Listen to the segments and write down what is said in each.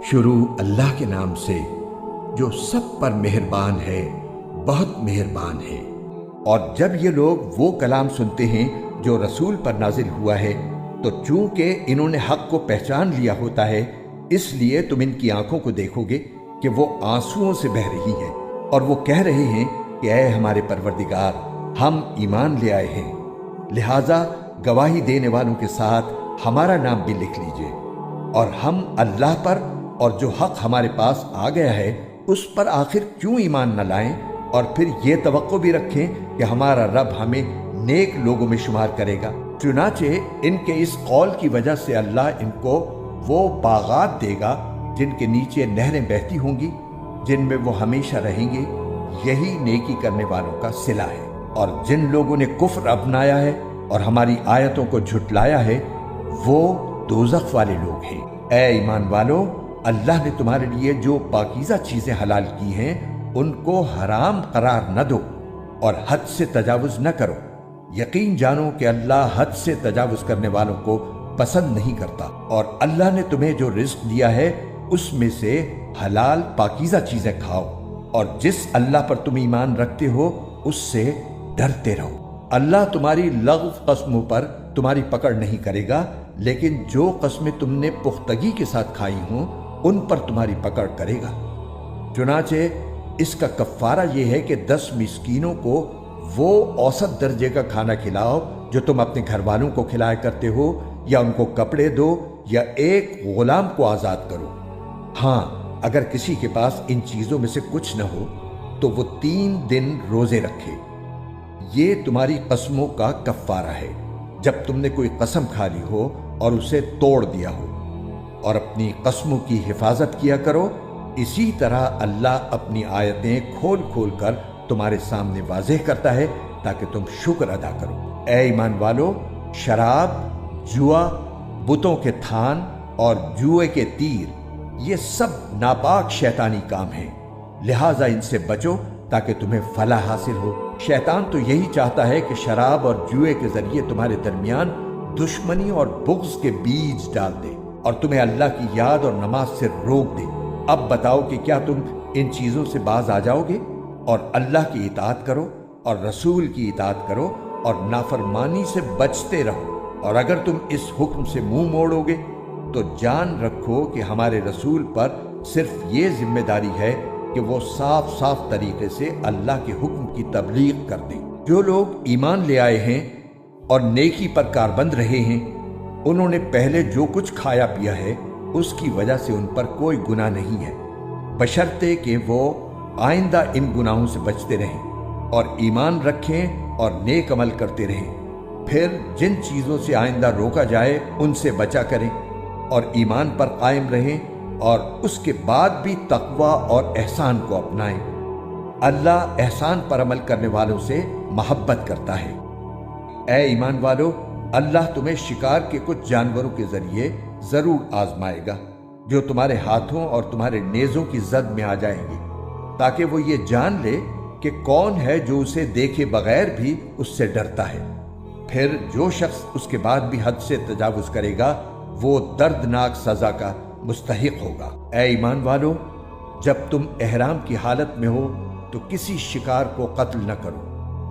شروع اللہ کے نام سے جو سب پر مہربان ہے، بہت مہربان ہے۔ اور جب یہ لوگ وہ کلام سنتے ہیں جو رسول پر نازل ہوا ہے تو چونکہ انہوں نے حق کو پہچان لیا ہوتا ہے، اس لیے تم ان کی آنکھوں کو دیکھو گے کہ وہ آنسوؤں سے بہہ رہی ہیں، اور وہ کہہ رہے ہیں کہ اے ہمارے پروردگار، ہم ایمان لے آئے ہیں، لہٰذا گواہی دینے والوں کے ساتھ ہمارا نام بھی لکھ لیجئے، اور ہم اللہ پر اور جو حق ہمارے پاس آ گیا ہے اس پر آخر کیوں ایمان نہ لائیں، اور پھر یہ توقع بھی رکھیں کہ ہمارا رب ہمیں نیک لوگوں میں شمار کرے گا۔ چنانچہ ان کے اس قول کی وجہ سے اللہ ان کو وہ باغات دے گا جن کے نیچے نہریں بہتی ہوں گی، جن میں وہ ہمیشہ رہیں گے۔ یہی نیکی کرنے والوں کا صلہ ہے۔ اور جن لوگوں نے کفر اپنایا ہے اور ہماری آیتوں کو جھٹلایا ہے وہ دوزخ والے لوگ ہیں۔ اے ایمان والو، اللہ نے تمہارے لیے جو پاکیزہ چیزیں حلال کی ہیں ان کو حرام قرار نہ دو اور حد سے تجاوز نہ کرو۔ یقین جانو کہ اللہ حد سے تجاوز کرنے والوں کو پسند نہیں کرتا، اور اللہ نے تمہیں جو رزق دیا ہے اس میں سے حلال پاکیزہ چیزیں کھاؤ، اور جس اللہ پر تم ایمان رکھتے ہو اس سے ڈرتے رہو۔ اللہ تمہاری لغو قسموں پر تمہاری پکڑ نہیں کرے گا، لیکن جو قسمیں تم نے پختگی کے ساتھ کھائی ہوں ان پر تمہاری پکڑ کرے گا۔ چنانچہ اس کا کفارہ یہ ہے کہ 10 مسکینوں کو وہ اوسط درجے کا کھانا کھلاؤ جو تم اپنے گھر والوں کو کھلایا کرتے ہو، یا ان کو کپڑے دو، یا ایک غلام کو آزاد کرو۔ ہاں، اگر کسی کے پاس ان چیزوں میں سے کچھ نہ ہو تو وہ 3 دن روزے رکھے۔ یہ تمہاری قسموں کا کفارہ ہے جب تم نے کوئی قسم کھا لی ہو اور اسے توڑ دیا ہو، اور اپنی قسموں کی حفاظت کیا کرو۔ اسی طرح اللہ اپنی آیتیں کھول کھول کر تمہارے سامنے واضح کرتا ہے تاکہ تم شکر ادا کرو۔ اے ایمان والو، شراب، جوا، بتوں کے تھان اور جوئے کے تیر، یہ سب ناپاک شیطانی کام ہیں، لہٰذا ان سے بچو تاکہ تمہیں فلاح حاصل ہو۔ شیطان تو یہی چاہتا ہے کہ شراب اور جوئے کے ذریعے تمہارے درمیان دشمنی اور بغض کے بیج ڈال دے اور تمہیں اللہ کی یاد اور نماز سے روک دے۔ اب بتاؤ کہ کیا تم ان چیزوں سے باز آ جاؤ گے اور اللہ کی اطاعت کرو اور رسول کی اطاعت کرو اور نافرمانی سے بچتے رہو، اور اگر تم اس حکم سے منہ موڑو گے تو جان رکھو کہ ہمارے رسول پر صرف یہ ذمہ داری ہے کہ وہ صاف صاف طریقے سے اللہ کے حکم کی تبلیغ کر دیں۔ جو لوگ ایمان لے آئے ہیں اور نیکی پر کاربند رہے ہیں، انہوں نے پہلے جو کچھ کھایا پیا ہے اس کی وجہ سے ان پر کوئی گناہ نہیں ہے، بشرطے کہ وہ آئندہ ان گناہوں سے بچتے رہیں اور ایمان رکھیں اور نیک عمل کرتے رہیں۔ پھر جن چیزوں سے آئندہ روکا جائے ان سے بچا کریں اور ایمان پر قائم رہیں، اور اس کے بعد بھی تقوی اور احسان کو اپنائیں۔ اللہ احسان پر عمل کرنے والوں سے محبت کرتا ہے۔ اے ایمان والو، اللہ تمہیں شکار کے کچھ جانوروں کے ذریعے ضرور آزمائے گا جو تمہارے ہاتھوں اور تمہارے نیزوں کی زد میں آ جائیں گے، تاکہ وہ یہ جان لے کہ کون ہے جو اسے دیکھے بغیر بھی اس سے ڈرتا ہے۔ پھر جو شخص اس کے بعد بھی حد سے تجاوز کرے گا وہ دردناک سزا کا مستحق ہوگا۔ اے ایمان والو، جب تم احرام کی حالت میں ہو تو کسی شکار کو قتل نہ کرو،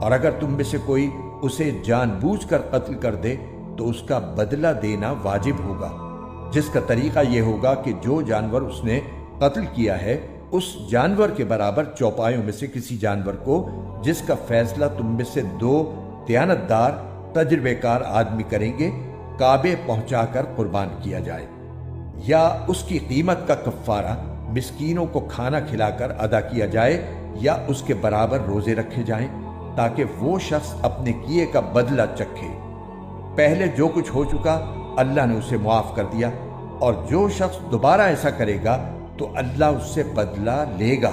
اور اگر تم میں سے کوئی اسے جان بوجھ کر قتل کر دے تو اس کا بدلہ دینا واجب ہوگا، جس کا طریقہ یہ ہوگا کہ جو جانور اس نے قتل کیا ہے اس جانور کے برابر چوپایوں میں سے کسی جانور کو، جس کا فیصلہ تم میں سے 2 دیانتدار تجربے کار آدمی کریں گے، کعبے پہنچا کر قربان کیا جائے، یا اس کی قیمت کا کفارہ مسکینوں کو کھانا کھلا کر ادا کیا جائے، یا اس کے برابر روزے رکھے جائیں تاکہ وہ شخص اپنے کیے کا بدلہ چکھے۔ پہلے جو کچھ ہو چکا اللہ نے اسے معاف کر دیا، اور جو شخص دوبارہ ایسا کرے گا تو اللہ اس سے بدلہ لے گا،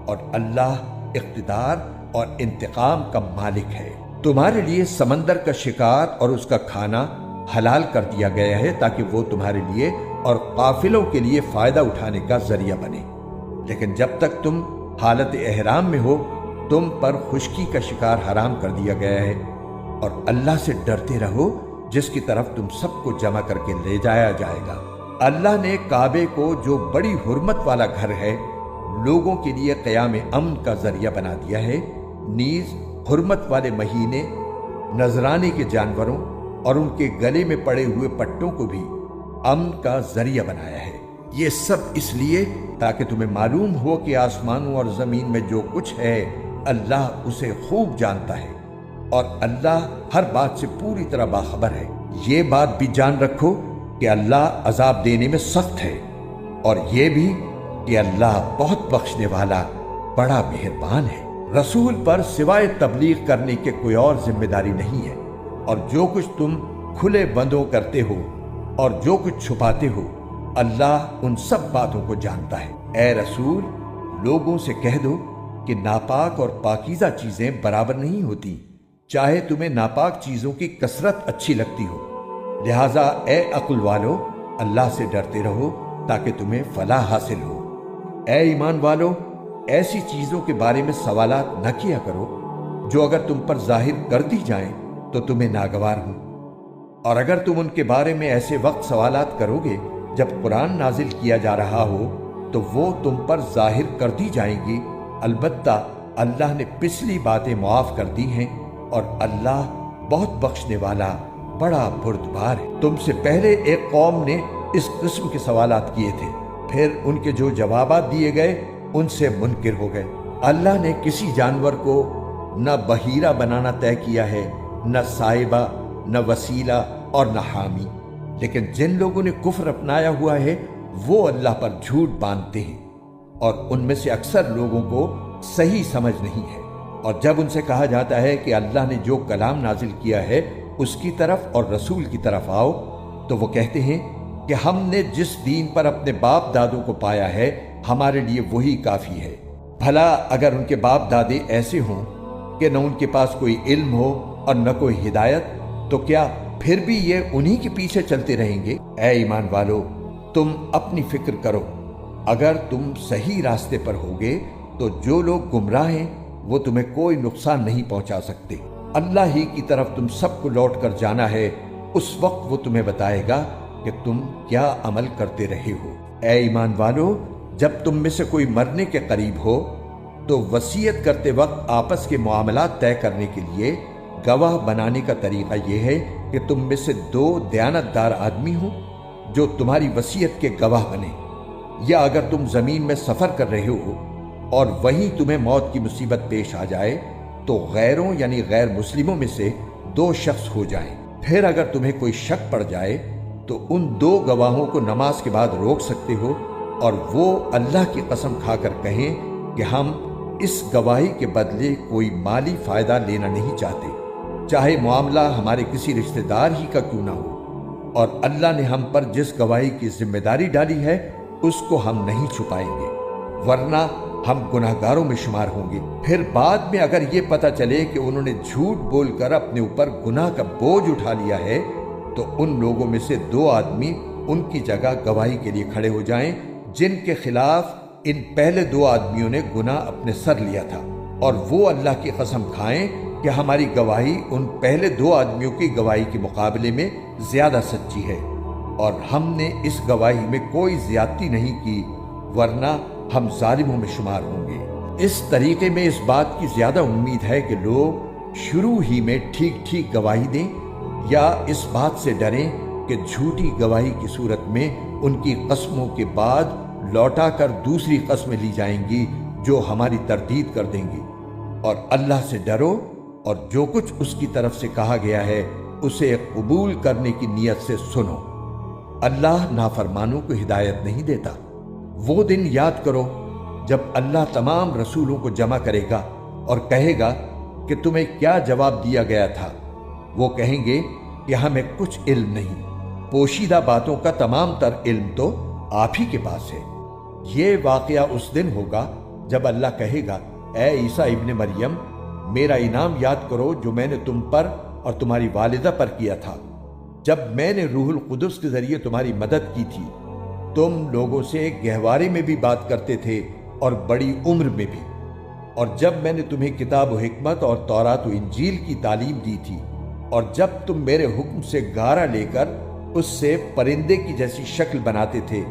اور اللہ اقتدار اور انتقام کا مالک ہے۔ تمہارے لیے سمندر کا شکار اور اس کا کھانا حلال کر دیا گیا ہے تاکہ وہ تمہارے لیے اور قافلوں کے لیے فائدہ اٹھانے کا ذریعہ بنے، لیکن جب تک تم حالت احرام میں ہو تم پر خشکی کا شکار حرام کر دیا گیا ہے، اور اللہ سے ڈرتے رہو جس کی طرف تم سب کو جمع کر کے لے جایا جائے گا۔ اللہ نے کعبے کو، جو بڑی حرمت والا گھر ہے، لوگوں کے لیے قیام امن کا ذریعہ بنا دیا ہے، نیز حرمت والے مہینے، نذرانے کے جانوروں اور ان کے گلے میں پڑے ہوئے پٹوں کو بھی امن کا ذریعہ بنایا ہے۔ یہ سب اس لیے تاکہ تمہیں معلوم ہو کہ آسمانوں اور زمین میں جو کچھ ہے اللہ اسے خوب جانتا ہے، اور اللہ ہر بات سے پوری طرح باخبر ہے۔ یہ بات بھی جان رکھو کہ اللہ عذاب دینے میں سخت ہے، اور یہ بھی کہ اللہ بہت بخشنے والا بڑا مہربان ہے۔ رسول پر سوائے تبلیغ کرنے کے کوئی اور ذمہ داری نہیں ہے، اور جو کچھ تم کھلے بندوں کرتے ہو اور جو کچھ چھپاتے ہو، اللہ ان سب باتوں کو جانتا ہے۔ اے رسول، لوگوں سے کہہ دو کہ ناپاک اور پاکیزہ چیزیں برابر نہیں ہوتی، چاہے تمہیں ناپاک چیزوں کی کثرت اچھی لگتی ہو۔ لہٰذا اے عقل والو، اللہ سے ڈرتے رہو تاکہ تمہیں فلاح حاصل ہو۔ اے ایمان والو، ایسی چیزوں کے بارے میں سوالات نہ کیا کرو جو اگر تم پر ظاہر کر دی جائیں تو تمہیں ناگوار ہوں، اور اگر تم ان کے بارے میں ایسے وقت سوالات کرو گے جب قرآن نازل کیا جا رہا ہو تو وہ تم پر ظاہر کر دی جائیں گی۔ البتہ اللہ نے پچھلی باتیں معاف کر دی ہیں، اور اللہ بہت بخشنے والا بڑا بردبار ہے۔ تم سے پہلے ایک قوم نے اس قسم کے سوالات کیے تھے، پھر ان کے جو جوابات دیے گئے ان سے منکر ہو گئے۔ اللہ نے کسی جانور کو نہ بحیرہ بنانا طے کیا ہے، نہ صاحبہ، نہ وسیلہ اور نہ حامی، لیکن جن لوگوں نے کفر اپنایا ہوا ہے وہ اللہ پر جھوٹ باندھتے ہیں، اور ان میں سے اکثر لوگوں کو صحیح سمجھ نہیں ہے۔ اور جب ان سے کہا جاتا ہے کہ اللہ نے جو کلام نازل کیا ہے اس کی طرف اور رسول کی طرف آؤ، تو وہ کہتے ہیں کہ ہم نے جس دین پر اپنے باپ دادوں کو پایا ہے ہمارے لیے وہی کافی ہے۔ بھلا اگر ان کے باپ دادے ایسے ہوں کہ نہ ان کے پاس کوئی علم ہو اور نہ کوئی ہدایت، تو کیا پھر بھی یہ انہی کے پیچھے چلتے رہیں گے؟ اے ایمان والو، تم اپنی فکر کرو، اگر تم صحیح راستے پر ہوگے تو جو لوگ گمراہ ہیں وہ تمہیں کوئی نقصان نہیں پہنچا سکتے۔ اللہ ہی کی طرف تم سب کو لوٹ کر جانا ہے، اس وقت وہ تمہیں بتائے گا کہ تم کیا عمل کرتے رہے ہو۔ اے ایمان والو، جب تم میں سے کوئی مرنے کے قریب ہو تو وصیت کرتے وقت آپس کے معاملات طے کرنے کے لیے گواہ بنانے کا طریقہ یہ ہے کہ تم میں سے دو دیانتدار آدمی ہوں جو تمہاری وصیت کے گواہ بنے، یا اگر تم زمین میں سفر کر رہے ہو اور وہیں تمہیں موت کی مصیبت پیش آ جائے تو غیروں یعنی غیر مسلموں میں سے دو شخص ہو جائیں۔ پھر اگر تمہیں کوئی شک پڑ جائے تو ان دو گواہوں کو نماز کے بعد روک سکتے ہو، اور وہ اللہ کی قسم کھا کر کہیں کہ ہم اس گواہی کے بدلے کوئی مالی فائدہ لینا نہیں چاہتے، چاہے معاملہ ہمارے کسی رشتہ دار ہی کا کیوں نہ ہو، اور اللہ نے ہم پر جس گواہی کی ذمہ داری ڈالی ہے اس کو ہم نہیں چھپائیں گے، ورنہ ہم گناہگاروں میں شمار ہوں گے۔ پھر بعد میں اگر یہ پتہ چلے کہ انہوں نے جھوٹ بول کر اپنے اوپر گناہ کا بوجھ اٹھا لیا ہے تو ان لوگوں میں سے دو آدمی ان کی جگہ گواہی کے لیے کھڑے ہو جائیں جن کے خلاف ان پہلے دو آدمیوں نے گناہ اپنے سر لیا تھا، اور وہ اللہ کی قسم کھائیں کہ ہماری گواہی ان پہلے دو آدمیوں کی گواہی کے مقابلے میں زیادہ سچی ہے، اور ہم نے اس گواہی میں کوئی زیادتی نہیں کی، ورنہ ہم ظالموں میں شمار ہوں گے۔ اس طریقے میں اس بات کی زیادہ امید ہے کہ لوگ شروع ہی میں ٹھیک ٹھیک گواہی دیں، یا اس بات سے ڈریں کہ جھوٹی گواہی کی صورت میں ان کی قسموں کے بعد لوٹا کر دوسری قسمیں لی جائیں گی جو ہماری تردید کر دیں گی۔ اور اللہ سے ڈرو، اور جو کچھ اس کی طرف سے کہا گیا ہے اسے قبول کرنے کی نیت سے سنو۔ اللہ نافرمانوں کو ہدایت نہیں دیتا۔ وہ دن یاد کرو جب اللہ تمام رسولوں کو جمع کرے گا اور کہے گا کہ تمہیں کیا جواب دیا گیا تھا۔ وہ کہیں گے کہ ہمیں کچھ علم نہیں، پوشیدہ باتوں کا تمام تر علم تو آپ ہی کے پاس ہے۔ یہ واقعہ اس دن ہوگا جب اللہ کہے گا، اے عیسیٰ ابن مریم، میرا انعام یاد کرو جو میں نے تم پر اور تمہاری والدہ پر کیا تھا، جب میں نے روح القدس کے ذریعے تمہاری مدد کی تھی۔ تم لوگوں سے گہوارے میں بھی بات کرتے تھے اور بڑی عمر میں بھی، اور جب میں نے تمہیں کتاب و حکمت اور تورات و انجیل کی تعلیم دی تھی، اور جب تم میرے حکم سے گارا لے کر اس سے پرندے کی جیسی شکل بناتے تھے،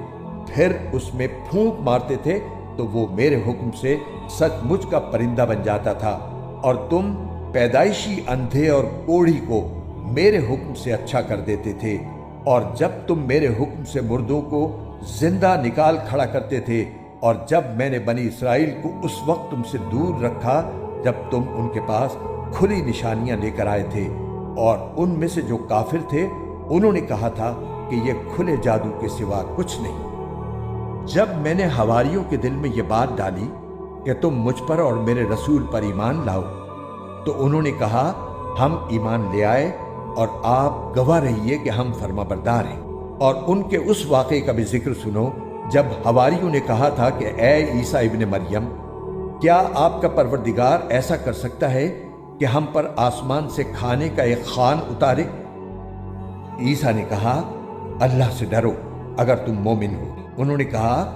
پھر اس میں پھونک مارتے تھے تو وہ میرے حکم سے سچ مچ کا پرندہ بن جاتا تھا، اور تم پیدائشی اندھے اور کوڑھی کو میرے حکم سے اچھا کر دیتے تھے، اور جب تم میرے حکم سے مردوں کو زندہ نکال کھڑا کرتے تھے، اور جب میں نے بنی اسرائیل کو اس وقت تم سے دور رکھا جب تم ان کے پاس کھلی نشانیاں لے کر آئے تھے، اور ان میں سے جو کافر تھے انہوں نے کہا تھا کہ یہ کھلے جادو کے سوا کچھ نہیں۔ جب میں نے حواریوں کے دل میں یہ بات ڈالی کہ تم مجھ پر اور میرے رسول پر ایمان لاؤ، تو انہوں نے کہا ہم ایمان لے آئے، اور آپ گواہ رہیے کہ ہم فرما بردار ہیں۔ اور ان کے اس واقعے کا بھی ذکر سنو جب حواریوں نے کہا تھا کہ اے عیسیٰ ابن مریم، کیا آپ کا پروردگار ایسا کر سکتا ہے کہ ہم پر آسمان سے کھانے کا ایک خوان اتارے؟ عیسیٰ نے کہا اللہ سے ڈرو اگر تم مومن ہو۔ انہوں نے کہا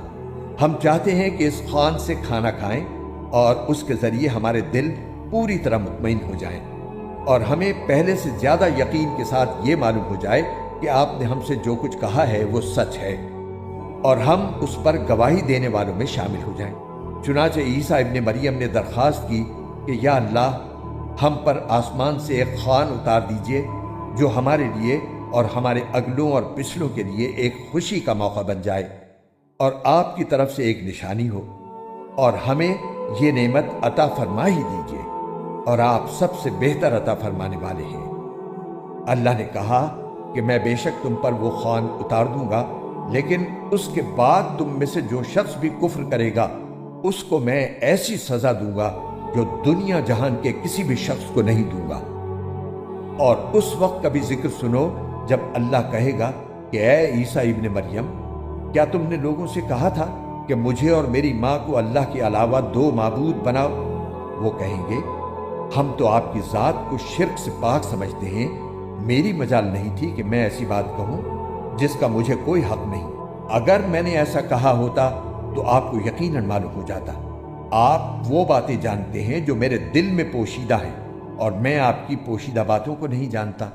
ہم چاہتے ہیں کہ اس خوان سے کھانا کھائیں اور اس کے ذریعے ہمارے دل پوری طرح مطمئن ہو جائیں، اور ہمیں پہلے سے زیادہ یقین کے ساتھ یہ معلوم ہو جائے کہ آپ نے ہم سے جو کچھ کہا ہے وہ سچ ہے، اور ہم اس پر گواہی دینے والوں میں شامل ہو جائیں۔ چنانچہ عیسیٰ ابن مریم نے درخواست کی کہ یا اللہ، ہم پر آسمان سے ایک خوان اتار دیجئے جو ہمارے لیے اور ہمارے اگلوں اور پچھلوں کے لیے ایک خوشی کا موقع بن جائے، اور آپ کی طرف سے ایک نشانی ہو، اور ہمیں یہ نعمت عطا فرما ہی دیجئے، اور آپ سب سے بہتر عطا فرمانے والے ہیں۔ اللہ نے کہا کہ میں بے شک تم پر وہ خوان اتار دوں گا، لیکن اس کے بعد تم میں سے جو شخص بھی کفر کرے گا اس کو میں ایسی سزا دوں گا جو دنیا جہان کے کسی بھی شخص کو نہیں دوں گا۔ اور اس وقت کا بھی ذکر سنو جب اللہ کہے گا کہ اے عیسیٰ ابن مریم، کیا تم نے لوگوں سے کہا تھا کہ مجھے اور میری ماں کو اللہ کے علاوہ دو معبود بناؤ؟ وہ کہیں گے ہم تو آپ کی ذات کو شرک سے پاک سمجھتے ہیں، میری مجال نہیں تھی کہ میں ایسی بات کہوں جس کا مجھے کوئی حق نہیں۔ اگر میں نے ایسا کہا ہوتا تو آپ کو یقیناً معلوم ہو جاتا۔ آپ وہ باتیں جانتے ہیں جو میرے دل میں پوشیدہ ہیں، اور میں آپ کی پوشیدہ باتوں کو نہیں جانتا۔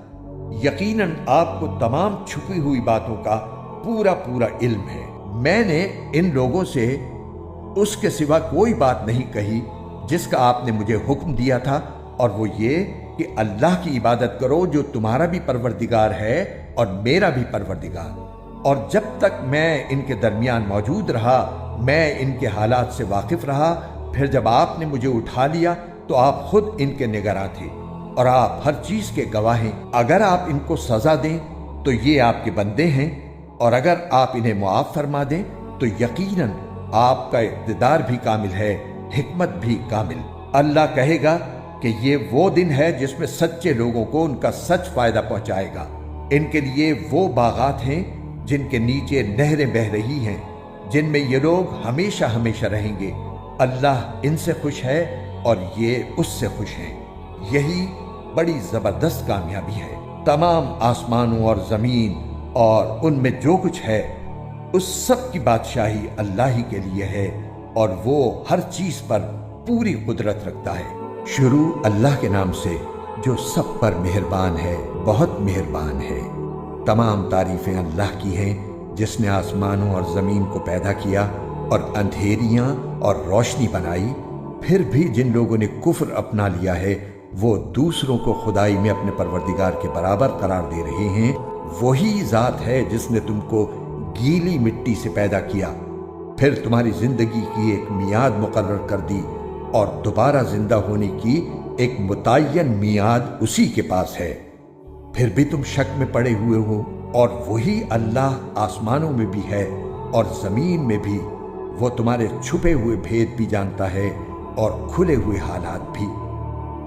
یقیناً آپ کو تمام چھپی ہوئی باتوں کا پورا علم ہے۔ میں نے ان لوگوں سے اس کے سوا کوئی بات نہیں کہی جس کا آپ نے مجھے حکم دیا تھا، اور وہ یہ کہ اللہ کی عبادت کرو جو تمہارا بھی پروردگار ہے اور میرا بھی پروردگار۔ اور جب تک میں ان کے درمیان موجود رہا میں ان کے حالات سے واقف رہا، پھر جب آپ نے مجھے اٹھا لیا تو آپ خود ان کے نگراں تھے، اور آپ ہر چیز کے گواہ ہیں۔ اگر آپ ان کو سزا دیں تو یہ آپ کے بندے ہیں، اور اگر آپ انہیں معاف فرما دیں تو یقیناً آپ کا اقتدار بھی کامل ہے، حکمت بھی کامل۔ اللہ کہے گا کہ یہ وہ دن ہے جس میں سچے لوگوں کو ان کا سچ فائدہ پہنچائے گا۔ ان کے لیے وہ باغات ہیں جن کے نیچے نہریں بہہ رہی ہیں، جن میں یہ لوگ ہمیشہ ہمیشہ رہیں گے۔ اللہ ان سے خوش ہے اور یہ اس سے خوش ہیں۔ یہی بڑی زبردست کامیابی ہے۔ تمام آسمانوں اور زمین اور ان میں جو کچھ ہے اس سب کی بادشاہی اللہ ہی کے لیے ہے، اور وہ ہر چیز پر پوری قدرت رکھتا ہے۔ شروع اللہ کے نام سے جو سب پر مہربان ہے، بہت مہربان ہے۔ تمام تعریفیں اللہ کی ہیں جس نے آسمانوں اور زمین کو پیدا کیا اور اندھیریاں اور روشنی بنائی۔ پھر بھی جن لوگوں نے کفر اپنا لیا ہے وہ دوسروں کو خدائی میں اپنے پروردگار کے برابر قرار دے رہے ہیں۔ وہی ذات ہے جس نے تم کو گیلی مٹی سے پیدا کیا، پھر تمہاری زندگی کی ایک میعاد مقرر کر دی، اور دوبارہ زندہ ہونے کی ایک متعین میعاد اسی کے پاس ہے۔ پھر بھی تم شک میں پڑے ہوئے ہو، اور وہی اللہ آسمانوں میں بھی ہے اور زمین میں بھی، وہ تمہارے چھپے ہوئے بھید بھی جانتا ہے اور کھلے ہوئے حالات بھی،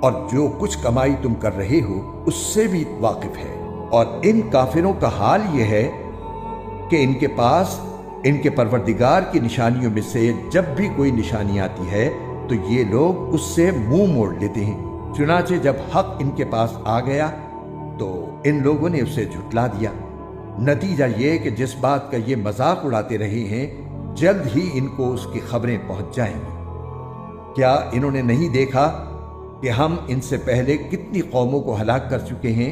اور جو کچھ کمائی تم کر رہے ہو اس سے بھی واقف ہے۔ اور ان کافروں کا حال یہ ہے کہ ان کے پاس ان کے پروردگار کی نشانیوں میں سے جب بھی کوئی نشانی آتی ہے تو یہ لوگ اس سے منہ موڑ لیتے ہیں۔ چنانچہ جب حق ان کے پاس آ گیا تو ان لوگوں نے اسے جھٹلا دیا۔ نتیجہ یہ کہ جس بات کا یہ مذاق اڑاتے رہے ہیں جلد ہی ان کو اس کی خبریں پہنچ جائیں گی۔ کیا انہوں نے نہیں دیکھا کہ ہم ان سے پہلے کتنی قوموں کو ہلاک کر چکے ہیں؟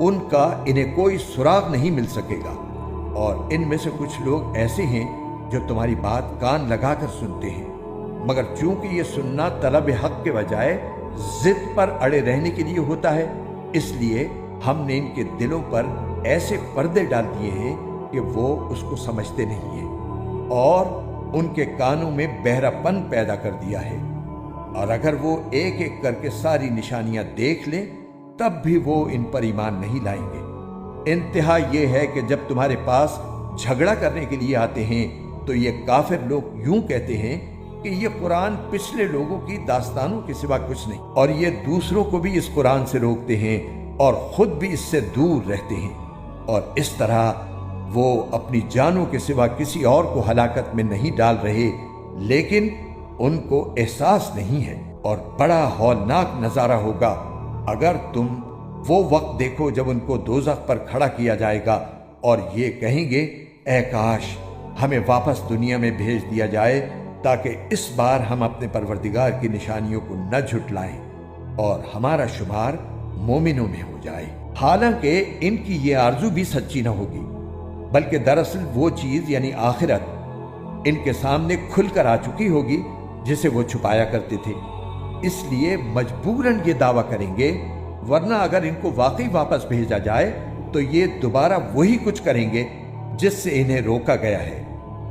ان کا انہیں کوئی سراغ نہیں مل سکے گا۔ اور ان میں سے کچھ لوگ ایسے ہیں جو تمہاری بات کان لگا کر سنتے ہیں، مگر چونکہ یہ سننا طلب حق کے بجائے ضد پر اڑے رہنے کے لیے ہوتا ہے، اس لیے ہم نے ان کے دلوں پر ایسے پردے ڈال دیے ہیں کہ وہ اس کو سمجھتے نہیں ہیں، اور ان کے کانوں میں بہرا پن پیدا کر دیا ہے، اور اگر وہ ایک ایک کر کے ساری نشانیاں دیکھ لیں تب بھی وہ ان پر ایمان نہیں لائیں گے۔ انتہا یہ ہے کہ جب تمہارے پاس جھگڑا کرنے کے لیے آتے ہیں تو یہ کافر لوگ یوں کہتے ہیں کہ یہ قرآن پچھلے لوگوں کی داستانوں کے سوا کچھ نہیں، اور یہ دوسروں کو بھی اس قرآن سے روکتے ہیں اور خود بھی اس سے دور رہتے ہیں، اور اس طرح وہ اپنی جانوں کے سوا کسی اور کو ہلاکت میں نہیں ڈال رہے، لیکن ان کو احساس نہیں ہے۔ اور بڑا ہولناک نظارہ ہوگا اگر تم وہ وقت دیکھو جب ان کو دوزخ پر کھڑا کیا جائے گا اور یہ کہیں گے، اے کاش ہمیں واپس دنیا میں بھیج دیا جائے تاکہ اس بار ہم اپنے پروردگار کی نشانیوں کو نہ جھٹلائیں اور ہمارا شمار مومنوں میں ہو جائے۔ حالانکہ ان کی یہ آرزو بھی سچی نہ ہوگی، بلکہ دراصل وہ چیز یعنی آخرت ان کے سامنے کھل کر آ چکی ہوگی جسے وہ چھپایا کرتے تھے، اس لیے مجبوراً یہ دعویٰ کریں گے، ورنہ اگر ان کو واقعی واپس بھیجا جائے تو یہ دوبارہ وہی کچھ کریں گے جس سے انہیں روکا گیا ہے،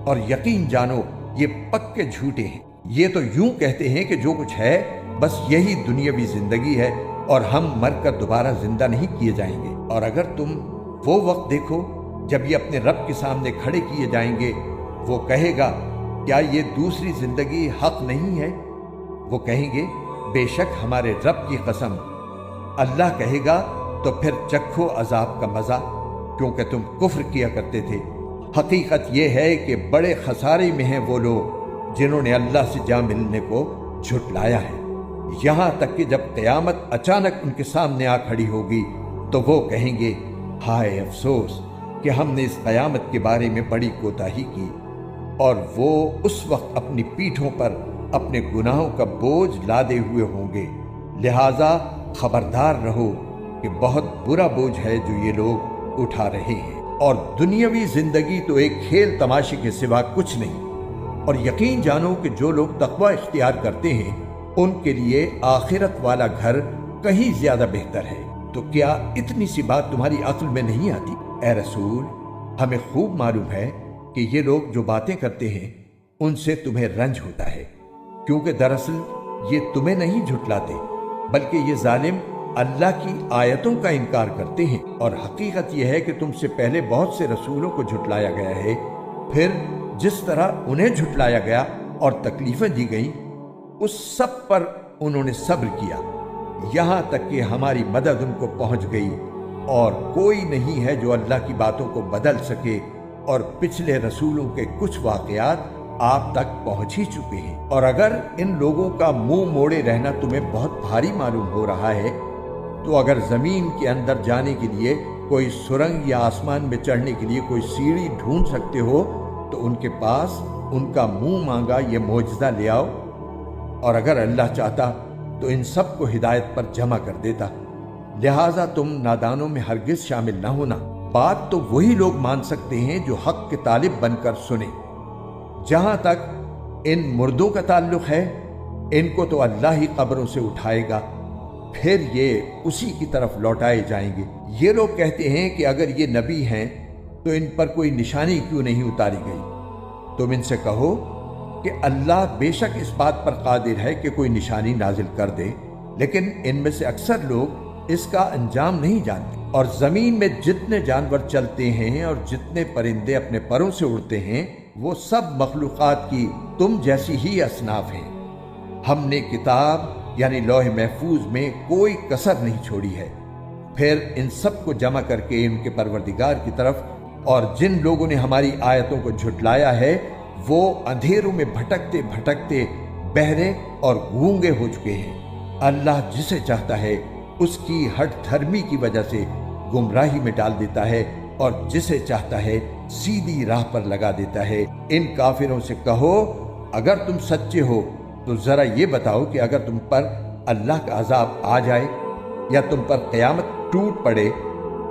اور یقین جانو یہ پکے جھوٹے ہیں۔ یہ تو یوں کہتے ہیں کہ جو کچھ ہے بس یہی دنیاوی زندگی ہے اور ہم مر کر دوبارہ زندہ نہیں کیے جائیں گے۔ اور اگر تم وہ وقت دیکھو جب یہ اپنے رب کے سامنے کھڑے کیے جائیں گے، وہ کہے گا، کیا یہ دوسری زندگی حق نہیں ہے؟ وہ کہیں گے، بے شک ہمارے رب کی قسم۔ اللہ کہے گا، تو پھر چکھو عذاب کا مزہ، کیونکہ تم کفر کیا کرتے تھے۔ حقیقت یہ ہے کہ بڑے خسارے میں ہیں وہ لوگ جنہوں نے اللہ سے جا ملنے کو جھٹلایا ہے، یہاں تک کہ جب قیامت اچانک ان کے سامنے آ کھڑی ہوگی تو وہ کہیں گے، ہائے افسوس کہ ہم نے اس قیامت کے بارے میں بڑی کوتاہی کی۔ اور وہ اس وقت اپنی پیٹھوں پر اپنے گناہوں کا بوجھ لادے ہوئے ہوں گے، لہٰذا خبردار رہو کہ بہت برا بوجھ ہے جو یہ لوگ اٹھا رہے ہیں، اور دنیاوی زندگی تو ایک کھیل تماشے کے سوا کچھ نہیں۔ اور یقین جانو کہ جو لوگ تقوی اختیار کرتے ہیں ان کے لیے آخرت والا گھر کہیں زیادہ بہتر ہے۔ تو کیا اتنی سی بات تمہاری عقل میں نہیں آتی؟ اے رسول، ہمیں خوب معلوم ہے کہ یہ لوگ جو باتیں کرتے ہیں ان سے تمہیں رنج ہوتا ہے، کیونکہ دراصل یہ تمہیں نہیں جھٹلاتے بلکہ یہ ظالم اللہ کی آیتوں کا انکار کرتے ہیں۔ اور حقیقت یہ ہے کہ تم سے پہلے بہت سے رسولوں کو جھٹلایا گیا ہے، پھر جس طرح انہیں جھٹلایا گیا اور تکلیفیں دی گئیں اس سب پر انہوں نے صبر کیا، یہاں تک کہ ہماری مدد ان کو پہنچ گئی، اور کوئی نہیں ہے جو اللہ کی باتوں کو بدل سکے، اور پچھلے رسولوں کے کچھ واقعات آپ تک پہنچ ہی چکے ہیں۔ اور اگر ان لوگوں کا منہ موڑے رہنا تمہیں بہت بھاری معلوم ہو رہا ہے تو اگر زمین کے اندر جانے کے لیے کوئی سرنگ یا آسمان میں چڑھنے کے لیے کوئی سیڑھی ڈھونڈ سکتے ہو تو ان کے پاس ان کا منہ مانگا یہ معجزہ لے آؤ، اور اگر اللہ چاہتا تو ان سب کو ہدایت پر جمع کر دیتا، لہٰذا تم نادانوں میں ہرگز شامل نہ ہونا۔ بات تو وہی لوگ مان سکتے ہیں جو حق کے طالب بن کر سنیں۔ جہاں تک ان مردوں کا تعلق ہے، ان کو تو اللہ ہی قبروں سے اٹھائے گا، پھر یہ اسی کی طرف لوٹائے جائیں گے۔ یہ لوگ کہتے ہیں کہ اگر یہ نبی ہیں تو ان پر کوئی نشانی کیوں نہیں اتاری گئی؟ تم ان سے کہو کہ اللہ بے شک اس بات پر قادر ہے کہ کوئی نشانی نازل کر دے، لیکن ان میں سے اکثر لوگ اس کا انجام نہیں جانتے۔ اور زمین میں جتنے جانور چلتے ہیں اور جتنے پرندے اپنے پروں سے اڑتے ہیں وہ سب مخلوقات کی تم جیسی ہی اصناف ہیں۔ ہم نے کتاب یعنی لوح محفوظ میں کوئی کسر نہیں چھوڑی ہے۔ پھر ان سب کو جمع کر کے ان کے پروردگار کی طرف، اور جن لوگوں نے ہماری آیتوں کو جھٹلایا ہے وہ اندھیروں میں بھٹکتے بھٹکتے بہرے اور گونگے ہو چکے ہیں۔ اللہ جسے چاہتا ہے اس کی ہٹ دھرمی کی وجہ سے گمراہی میں ڈال دیتا ہے، اور جسے چاہتا ہے سیدھی راہ پر لگا دیتا ہے۔ ان کافروں سے کہو، اگر تم سچے ہو تو ذرا یہ بتاؤ کہ اگر تم پر اللہ کا عذاب آ جائے یا تم پر قیامت ٹوٹ پڑے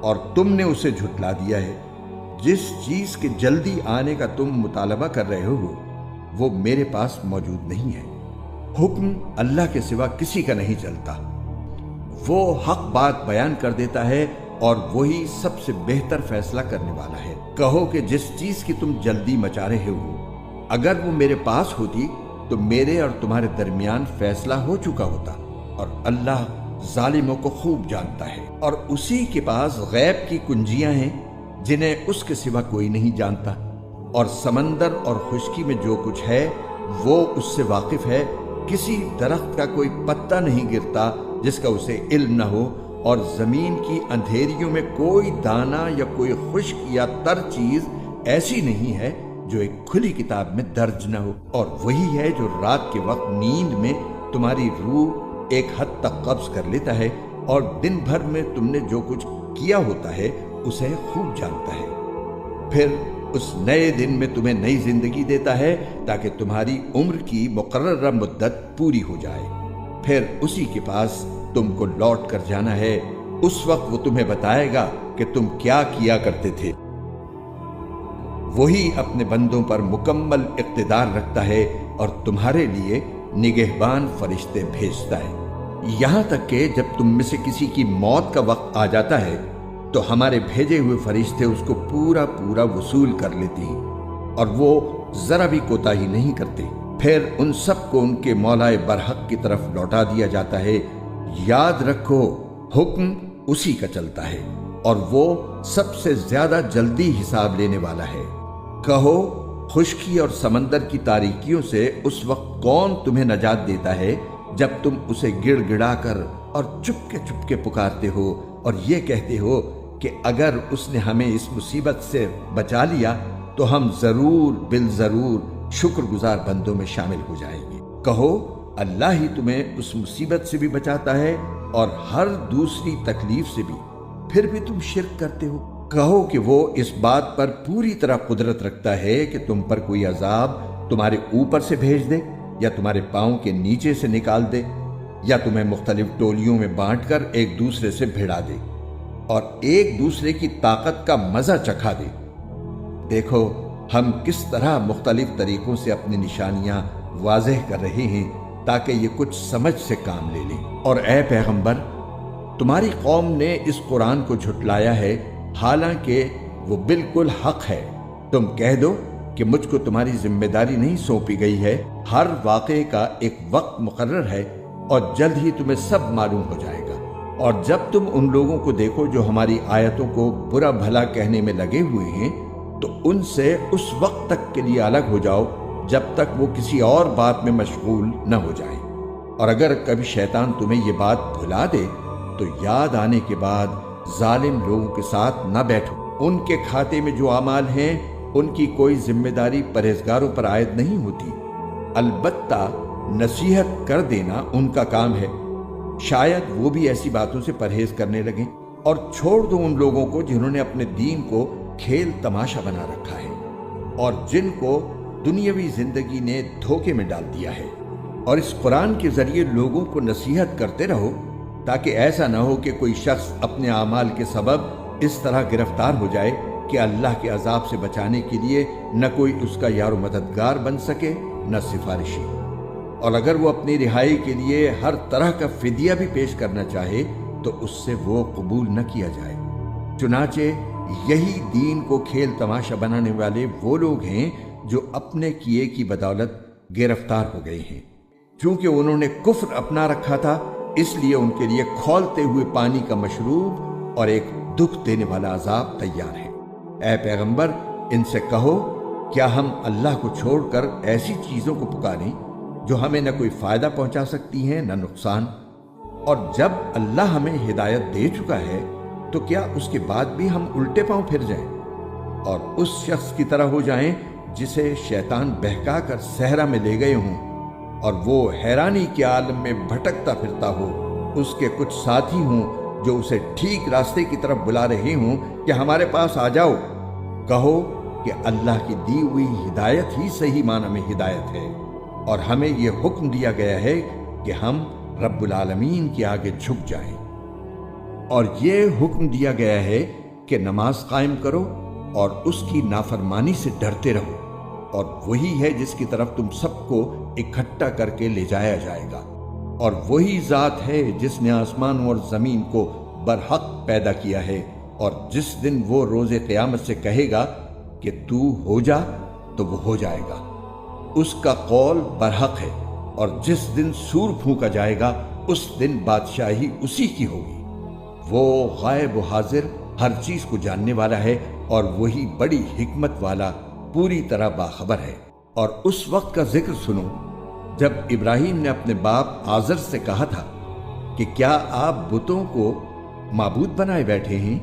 اور تم نے اسے جھٹلا دیا ہے۔ جس چیز کے جلدی آنے کا تم مطالبہ کر رہے ہو وہ میرے پاس موجود نہیں ہے۔ حکم اللہ کے سوا کسی کا نہیں چلتا۔ وہ حق بات بیان کر دیتا ہے اور وہی سب سے بہتر فیصلہ کرنے والا ہے۔ کہو کہ جس چیز کی تم جلدی مچا رہے ہو اگر وہ میرے پاس ہوتی تو میرے اور تمہارے درمیان فیصلہ ہو چکا ہوتا، اور اللہ ظالموں کو خوب جانتا ہے۔ اور اسی کے پاس غیب کی کنجیاں ہیں جنہیں اس کے سوا کوئی نہیں جانتا، اور سمندر اور خشکی میں جو کچھ ہے وہ اس سے واقف ہے۔ کسی درخت کا کوئی پتا نہیں گرتا جس کا اسے علم نہ ہو، اور زمین کی اندھیریوں میں کوئی دانہ یا کوئی خشک یا تر چیز ایسی نہیں ہے جو ایک کھلی کتاب میں درج نہ ہو۔ اور وہی ہے جو رات کے وقت نیند میں تمہاری روح ایک حد تک قبض کر لیتا ہے، اور دن بھر میں تم نے جو کچھ کیا ہوتا ہے اسے خوب جانتا ہے۔ پھر اس نئے دن میں تمہیں نئی زندگی دیتا ہے تاکہ تمہاری عمر کی مقررہ مدت پوری ہو جائے۔ پھر اسی کے پاس تم کو لوٹ کر جانا ہے۔ اس وقت وہ تمہیں بتائے گا کہ تم کیا کیا کرتے تھے۔ وہی اپنے بندوں پر مکمل اقتدار رکھتا ہے اور تمہارے لیے نگہبان فرشتے بھیجتا ہے، یہاں تک کہ جب تم میں سے کسی کی موت کا وقت آ جاتا ہے تو ہمارے بھیجے ہوئے فرشتے اس کو پورا وصول کر لیتے ہیں، اور وہ ذرا بھی کوتاہی نہیں کرتے۔ پھر ان سب کو ان کے مولائے برحق کی طرف لوٹا دیا جاتا ہے۔ یاد رکھو حکم اسی کا چلتا ہے، اور وہ سب سے زیادہ جلدی حساب لینے والا ہے۔ کہو خشکی اور سمندر کی تاریکیوں سے اس وقت کون تمہیں نجات دیتا ہے جب تم اسے گڑ گڑا کر اور چپ کے پکارتے ہو اور یہ کہتے ہو کہ اگر اس نے ہمیں اس مصیبت سے بچا لیا تو ہم ضرور شکر گزار بندوں میں شامل ہو جائیں گے۔ کہو اللہ ہی تمہیں اس مصیبت سے بھی بچاتا ہے اور ہر دوسری تکلیف سے بھی، پھر بھی تم شرک کرتے ہو۔ کہو کہ وہ اس بات پر پوری طرح قدرت رکھتا ہے کہ تم پر کوئی عذاب تمہارے اوپر سے بھیج دے یا تمہارے پاؤں کے نیچے سے نکال دے، یا تمہیں مختلف ٹولیوں میں بانٹ کر ایک دوسرے سے بھیڑا دے اور ایک دوسرے کی طاقت کا مزہ چکھا دے۔ دیکھو ہم کس طرح مختلف طریقوں سے اپنی نشانیاں واضح کر رہے ہیں تاکہ یہ کچھ سمجھ سے کام لے لیں۔ اور اے پیغمبر، تمہاری قوم نے اس قرآن کو جھٹلایا ہے حالانکہ وہ بالکل حق ہے۔ تم کہہ دو کہ مجھ کو تمہاری ذمہ داری نہیں سونپی گئی ہے۔ ہر واقعے کا ایک وقت مقرر ہے اور جلد ہی تمہیں سب معلوم ہو جائے گا۔ اور جب تم ان لوگوں کو دیکھو جو ہماری آیتوں کو برا بھلا کہنے میں لگے ہوئے ہیں تو ان سے اس وقت تک کے لیے الگ ہو جاؤ جب تک وہ کسی اور بات میں مشغول نہ ہو جائیں۔ اور اگر کبھی شیطان تمہیں یہ بات بھلا دے تو یاد آنے کے بعد ظالم لوگوں کے ساتھ نہ بیٹھو۔ ان کے کھاتے میں جو اعمال ہیں ان کی کوئی ذمہ داری پرہیزگاروں پر عائد نہیں ہوتی، البتہ نصیحت کر دینا ان کا کام ہے۔ شاید وہ بھی ایسی باتوں سے پرہیز کرنے لگیں۔ اور چھوڑ دو ان لوگوں کو جنہوں نے اپنے دین کو کھیل تماشا بنا رکھا ہے اور جن کو دنیاوی زندگی نے دھوکے میں ڈال دیا ہے، اور اس قرآن کے ذریعے لوگوں کو نصیحت کرتے رہو تاکہ ایسا نہ ہو کہ کوئی شخص اپنے اعمال کے سبب اس طرح گرفتار ہو جائے کہ اللہ کے عذاب سے بچانے کے لیے نہ کوئی اس کا یار و مددگار بن سکے نہ سفارشی، اور اگر وہ اپنی رہائی کے لیے ہر طرح کا فدیہ بھی پیش کرنا چاہے تو اس سے وہ قبول نہ کیا جائے۔ چنانچہ یہی دین کو کھیل تماشا بنانے والے وہ لوگ ہیں جو اپنے کیے کی بدولت گرفتار ہو گئے ہیں۔ چونکہ انہوں نے کفر اپنا رکھا تھا اس لیے ان کے لیے کھولتے ہوئے پانی کا مشروب اور ایک دکھ دینے والا عذاب تیار ہے۔ اے پیغمبر، ان سے کہو کیا ہم اللہ کو چھوڑ کر ایسی چیزوں کو پکاریں جو ہمیں نہ کوئی فائدہ پہنچا سکتی ہیں نہ نقصان؟ اور جب اللہ ہمیں ہدایت دے چکا ہے تو کیا اس کے بعد بھی ہم الٹے پاؤں پھر جائیں اور اس شخص کی طرح ہو جائیں جسے شیطان بہکا کر صحرا میں لے گئے ہوں اور وہ حیرانی کے عالم میں بھٹکتا پھرتا ہو، اس کے کچھ ساتھی ہوں جو اسے ٹھیک راستے کی طرف بلا رہے ہوں کہ ہمارے پاس آ جاؤ؟ کہو کہ اللہ کی دی ہوئی ہدایت ہی صحیح معنی میں ہدایت ہے، اور ہمیں یہ حکم دیا گیا ہے کہ ہم رب العالمین کے آگے جھک جائیں۔ اور یہ حکم دیا گیا ہے کہ نماز قائم کرو اور اس کی نافرمانی سے ڈرتے رہو، اور وہی ہے جس کی طرف تم سب کو اکٹھا کر کے لے جایا جائے گا، اور وہی ذات ہے جس نے آسمانوں اور زمین کو برحق پیدا کیا ہے، اور جس دن وہ روز قیامت سے کہے گا کہ تو ہو جا تو وہ ہو جائے گا، اس کا قول برحق ہے، اور جس دن سور پھونکا جائے گا اس دن بادشاہی اسی کی ہوگی۔ وہ غائب و حاضر ہر چیز کو جاننے والا ہے، اور وہی بڑی حکمت والا پوری طرح باخبر ہے۔ اور اس وقت کا ذکر سنو جب ابراہیم نے اپنے باپ آزر سے کہا تھا کہ کیا آپ بتوں کو معبود بنائے بیٹھے ہیں؟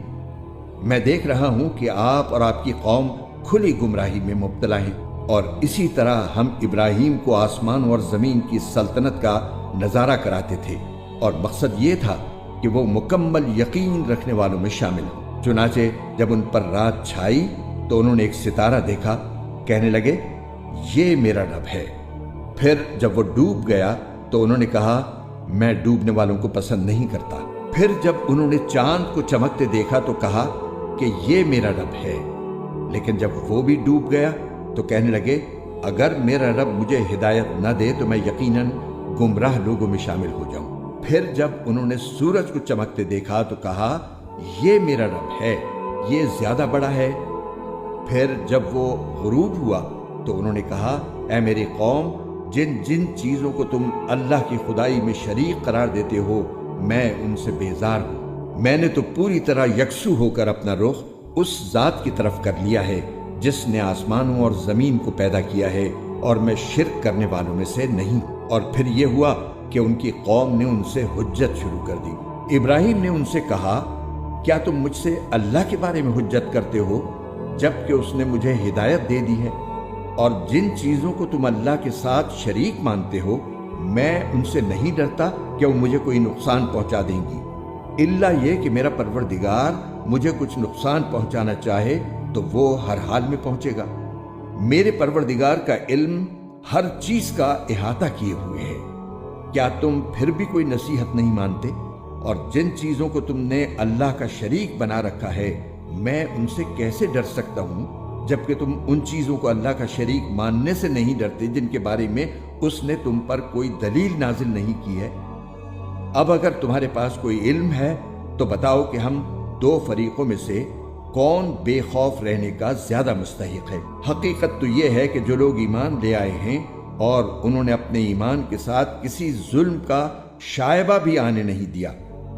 میں دیکھ رہا ہوں کہ آپ اور آپ کی قوم کھلی گمراہی میں مبتلا ہیں۔ اور اسی طرح ہم ابراہیم کو آسمان اور زمین کی سلطنت کا نظارہ کراتے تھے، اور مقصد یہ تھا کہ وہ مکمل یقین رکھنے والوں میں شامل ہوں۔ چنانچہ جب ان پر رات چھائی تو انہوں نے ایک ستارہ دیکھا، کہنے لگے یہ میرا رب ہے۔ پھر جب وہ ڈوب گیا تو انہوں نے کہا میں ڈوبنے والوں کو پسند نہیں کرتا۔ پھر جب انہوں نے چاند کو چمکتے دیکھا تو کہا کہ یہ میرا رب ہے، لیکن جب وہ بھی ڈوب گیا تو کہنے لگے اگر میرا رب مجھے ہدایت نہ دے تو میں یقیناً گمراہ لوگوں میں شامل ہو جاؤں۔ پھر جب انہوں نے سورج کو چمکتے دیکھا تو کہا یہ میرا رب ہے، یہ زیادہ بڑا ہے۔ پھر جب وہ غروب ہوا تو انہوں نے کہا اے میری قوم، جن جن چیزوں کو تم اللہ کی خدائی میں شریک قرار دیتے ہو میں ان سے بیزار ہوں۔ میں نے تو پوری طرح یکسو ہو کر اپنا رخ اس ذات کی طرف کر لیا ہے جس نے آسمانوں اور زمین کو پیدا کیا ہے، اور میں شرک کرنے والوں میں سے نہیں۔ اور پھر یہ ہوا کہ ان کی قوم نے ان سے حجت شروع کر دی۔ ابراہیم نے ان سے کہا کیا تم مجھ سے اللہ کے بارے میں حجت کرتے ہو جبکہ اس نے مجھے ہدایت دے دی ہے؟ اور جن چیزوں کو تم اللہ کے ساتھ شریک مانتے ہو میں ان سے نہیں ڈرتا کہ وہ مجھے کوئی نقصان پہنچا دیں گی، الا یہ کہ میرا پروردگار مجھے کچھ نقصان پہنچانا چاہے تو وہ ہر حال میں پہنچے گا۔ میرے پروردگار کا علم ہر چیز کا احاطہ کیے ہوئے ہے، کیا تم پھر بھی کوئی نصیحت نہیں مانتے؟ اور جن چیزوں کو تم نے اللہ کا شریک بنا رکھا ہے میں ان سے کیسے ڈر سکتا ہوں جبکہ تم ان چیزوں کو اللہ کا شریک ماننے سے نہیں ڈرتے جن کے بارے میں اس نے تم پر کوئی دلیل نازل نہیں کی ہے۔ اب اگر تمہارے پاس کوئی علم ہے تو بتاؤ کہ ہم دو فریقوں میں سے کون بے خوف رہنے کا زیادہ مستحق ہے۔ حقیقت تو یہ ہے کہ جو لوگ ایمان لے آئے ہیں اور انہوں نے اپنے ایمان کے ساتھ کسی ظلم کا شائبہ بھی آنے نہیں دیا،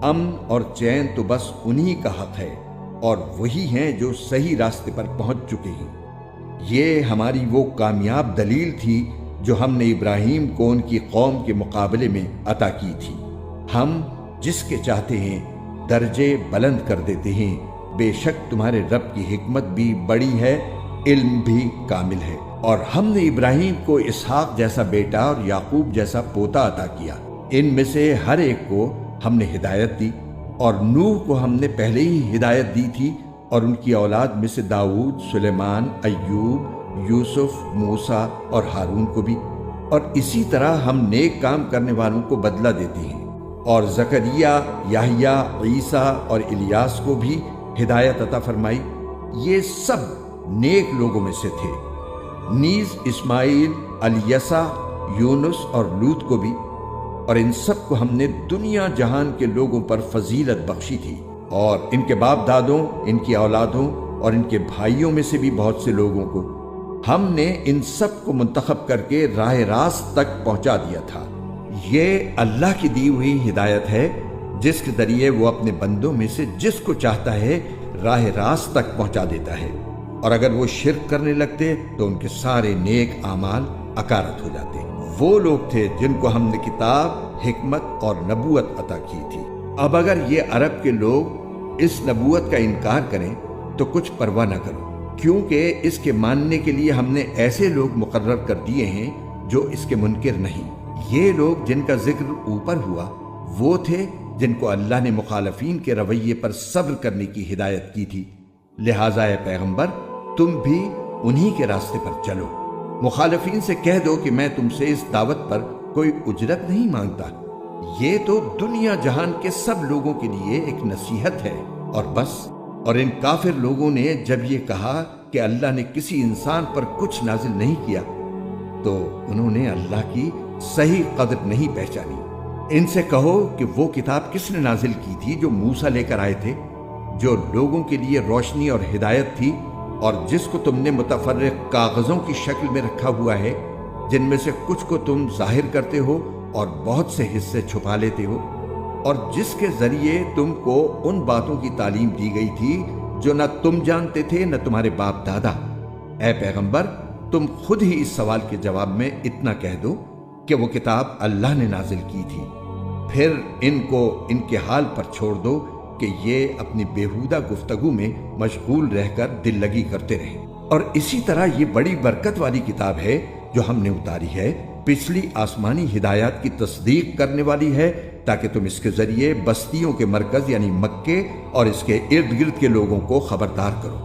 امن اور چین تو بس انہی کا حق ہے، اور وہی ہیں جو صحیح راستے پر پہنچ چکے ہیں۔ یہ ہماری وہ کامیاب دلیل تھی جو ہم نے ابراہیم کو ان کی قوم کے مقابلے میں عطا کی تھی۔ ہم جس کے چاہتے ہیں درجے بلند کر دیتے ہیں، بے شک تمہارے رب کی حکمت بھی بڑی ہے، علم بھی کامل ہے۔ اور ہم نے ابراہیم کو اسحاق جیسا بیٹا اور یعقوب جیسا پوتا عطا کیا، ان میں سے ہر ایک کو ہم نے ہدایت دی، اور نوح کو ہم نے پہلے ہی ہدایت دی تھی، اور ان کی اولاد میں سے داؤد، سلیمان، ایوب، یوسف، موسیٰ اور ہارون کو بھی، اور اسی طرح ہم نیک کام کرنے والوں کو بدلہ دیتے ہیں۔ اور زکریا، یحییٰ، عیسیٰ اور الیاس کو بھی ہدایت عطا فرمائی، یہ سب نیک لوگوں میں سے تھے۔ نیز اسماعیل، الیسع، یونس اور لوط کو بھی، اور ان سب کو ہم نے دنیا جہان کے لوگوں پر فضیلت بخشی تھی، اور ان کے باپ دادوں، ان کی اولادوں اور ان کے بھائیوں میں سے بھی بہت سے لوگوں کو ہم نے ان سب کو منتخب کر کے راہ راست تک پہنچا دیا تھا۔ یہ اللہ کی دی ہوئی ہدایت ہے جس کے ذریعے وہ اپنے بندوں میں سے جس کو چاہتا ہے راہ راست تک پہنچا دیتا ہے، اور اگر وہ شرک کرنے لگتے تو ان کے سارے نیک اعمال اکارت ہو جاتے۔ وہ لوگ تھے جن کو ہم نے کتاب، حکمت اور نبوت عطا کی تھی۔ اب اگر یہ عرب کے لوگ اس نبوت کا انکار کریں تو کچھ پرواہ نہ کرو، کیونکہ اس کے ماننے کے لیے ہم نے ایسے لوگ مقرر کر دیے ہیں جو اس کے منکر نہیں۔ یہ لوگ جن کا ذکر اوپر ہوا وہ تھے جن کو اللہ نے مخالفین کے رویے پر صبر کرنے کی ہدایت کی تھی، لہٰذا اے پیغمبر تم بھی انہی کے راستے پر چلو۔ مخالفین سے کہہ دو کہ میں تم سے اس دعوت پر کوئی اجرت نہیں مانگتا، یہ تو دنیا جہان کے سب لوگوں کے لیے ایک نصیحت ہے اور بس۔ اور ان کافر لوگوں نے جب یہ کہا کہ اللہ نے کسی انسان پر کچھ نازل نہیں کیا تو انہوں نے اللہ کی صحیح قدر نہیں پہچانی۔ ان سے کہو کہ وہ کتاب کس نے نازل کی تھی جو موسیٰ لے کر آئے تھے، جو لوگوں کے لیے روشنی اور ہدایت تھی، اور جس کو تم نے متفرق کاغذوں کی شکل میں رکھا ہوا ہے، جن میں سے کچھ کو تم ظاہر کرتے ہو اور بہت سے حصے چھپا لیتے ہو، اور جس کے ذریعے تم کو ان باتوں کی تعلیم دی گئی تھی جو نہ تم جانتے تھے نہ تمہارے باپ دادا۔ اے پیغمبر، تم خود ہی اس سوال کے جواب میں اتنا کہہ دو کہ وہ کتاب اللہ نے نازل کی تھی، پھر ان کو ان کے حال پر چھوڑ دو کہ یہ اپنی بیہودہ گفتگو میں مشغول رہ کر دل لگی کرتے رہیں۔ اور اسی طرح یہ بڑی برکت والی کتاب ہے جو ہم نے اتاری ہے، پچھلی آسمانی ہدایات کی تصدیق کرنے والی ہے، تاکہ تم اس کے ذریعے بستیوں کے مرکز یعنی مکے اور اس کے ارد گرد کے لوگوں کو خبردار کرو۔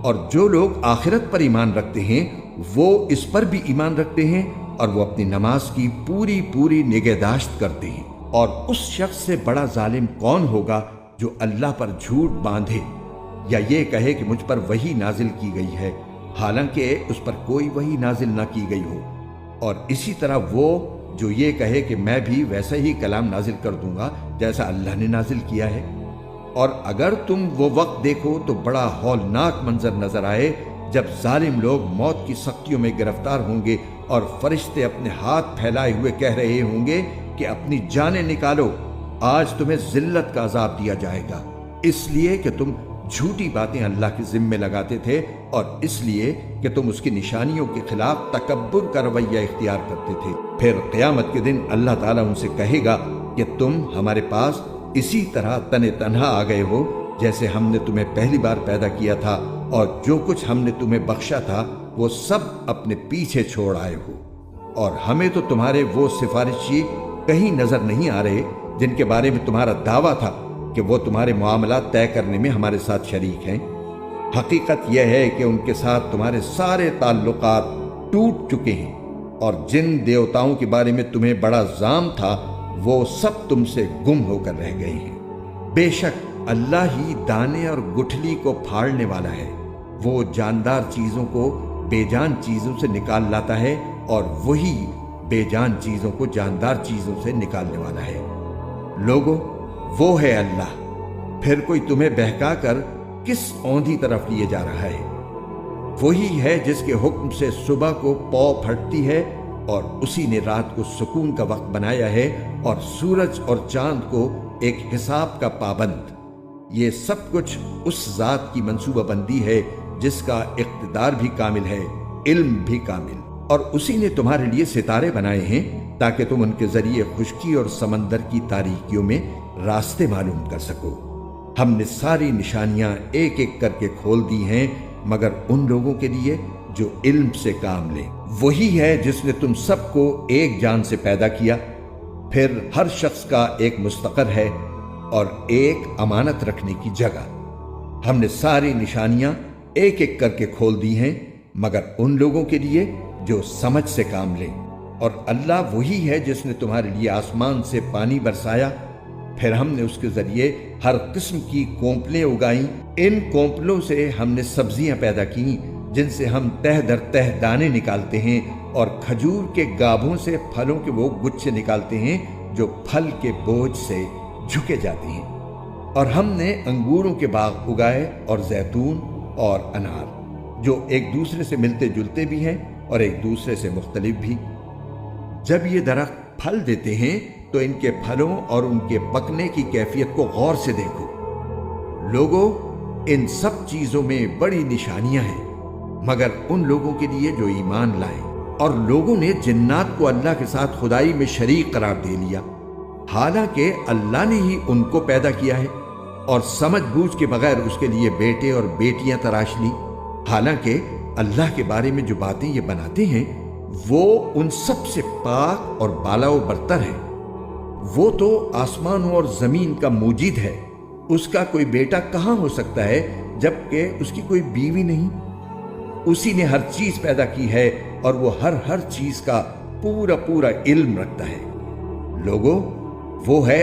اور جو لوگ آخرت پر ایمان رکھتے ہیں وہ اس پر بھی ایمان رکھتے ہیں، اور وہ اپنی نماز کی پوری پوری نگہداشت کرتے ہیں۔ اور اس شخص سے بڑا ظالم کون ہوگا جو اللہ پر جھوٹ باندھے یا یہ کہے کہ مجھ پر وحی نازل کی گئی ہے، حالانکہ اس پر کوئی وحی نازل نہ کی گئی ہو۔ اور اسی طرح وہ جو یہ کہے کہ میں بھی ویسا ہی کلام نازل کر دوں گا جیسا اللہ نے نازل کیا ہے۔ اور اگر تم وہ وقت دیکھو تو بڑا ہولناک منظر نظر آئے جب ظالم لوگ موت کی سختیوں میں گرفتار ہوں گے اور فرشتے اپنے ہاتھ پھیلائے ہوئے کہہ رہے ہوں گے کہ اپنی جانیں نکالو، آج تمہیں ذلت کا عذاب دیا جائے گا، اس لیے کہ تم جھوٹی باتیں اللہ کے ذمے لگاتے تھے، اور اس لیے کہ تم اس کی نشانیوں کے خلاف تکبر کا رویہ اختیار کرتے تھے۔ پھر قیامت کے دن اللہ تعالیٰ ان سے کہے گا کہ تم ہمارے پاس اسی طرح تن تنہا آ گئے ہو جیسے ہم نے تمہیں پہلی بار پیدا کیا تھا، اور جو کچھ ہم نے تمہیں بخشا تھا وہ سب اپنے پیچھے چھوڑ آئے ہو، اور ہمیں تو تمہارے وہ سفارشی کہیں نظر نہیں آ رہے جن کے بارے میں تمہارا دعویٰ تھا کہ وہ تمہارے معاملات طے کرنے میں ہمارے ساتھ شریک ہیں۔ حقیقت یہ ہے کہ ان کے ساتھ تمہارے سارے تعلقات ٹوٹ چکے ہیں، اور جن دیوتاؤں کے بارے میں تمہیں بڑا زعم تھا وہ سب تم سے گم ہو کر رہ گئے ہیں۔ بے شک اللہ ہی دانے اور گٹھلی کو پھاڑنے والا ہے، وہ جاندار چیزوں کو بے جان چیزوں سے نکال لاتا ہے، اور وہی بے جان چیزوں کو جاندار چیزوں سے نکالنے والا ہے۔ لوگو، وہ ہے اللہ، پھر کوئی تمہیں بہکا کر کس اوندھی طرف لیے جا رہا ہے؟ وہی ہے جس کے حکم سے صبح کو پاؤ پھٹتی ہے، اور اسی نے رات کو سکون کا وقت بنایا ہے، اور سورج اور چاند کو ایک حساب کا پابند۔ یہ سب کچھ اس ذات کی منصوبہ بندی ہے جس کا اقتدار بھی کامل ہے، علم بھی کامل۔ اور اسی نے تمہارے لیے ستارے بنائے ہیں تاکہ تم ان کے ذریعے خشکی اور سمندر کی تاریکیوں میں راستے معلوم کر سکو۔ ہم نے ساری نشانیاں ایک ایک کر کے کھول دی ہیں مگر ان لوگوں کے لیے جو علم سے کام لیں۔ وہی ہے جس نے تم سب کو ایک جان سے پیدا کیا، پھر ہر شخص کا ایک مستقر ہے اور ایک امانت رکھنے کی جگہ۔ ہم نے ساری نشانیاں ایک ایک کر کے کھول دی ہیں مگر ان لوگوں کے لیے جو سمجھ سے کام لیں۔ اور اللہ وہی ہے جس نے تمہارے لیے آسمان سے پانی برسایا، پھر ہم نے اس کے ذریعے ہر قسم کی کونپلیں اگائیں۔ ان کونپلوں سے ہم نے سبزیاں پیدا کیں جن سے ہم تہ در تہ دانے نکالتے ہیں، اور کھجور کے گابھوں سے پھلوں کے وہ گچھے نکالتے ہیں جو پھل کے بوجھ سے جھکے جاتے ہیں۔ اور ہم نے انگوروں کے باغ اگائے اور زیتون اور انار، جو ایک دوسرے سے ملتے جلتے بھی ہیں اور ایک دوسرے سے مختلف بھی۔ جب یہ درخت پھل دیتے ہیں تو ان کے پھلوں اور ان کے پکنے کی کیفیت کو غور سے دیکھو۔ لوگوں، ان سب چیزوں میں بڑی نشانیاں ہیں مگر ان لوگوں کے لیے جو ایمان لائیں۔ اور لوگوں نے جنات کو اللہ کے ساتھ خدائی میں شریک قرار دے لیا، حالانکہ اللہ نے ہی ان کو پیدا کیا ہے، اور سمجھ بوجھ کے بغیر اس کے لیے بیٹے اور بیٹیاں تراش لی، حالانکہ اللہ کے بارے میں جو باتیں یہ بناتے ہیں وہ ان سب سے پاک اور بالا و برتر ہے۔ وہ تو آسمانوں اور زمین کا موجد ہے، اس کا کوئی بیٹا کہاں ہو سکتا ہے جبکہ اس کی کوئی بیوی نہیں؟ اسی نے ہر چیز پیدا کی ہے اور وہ ہر چیز کا پورا علم رکھتا ہے۔ لوگوں، وہ ہے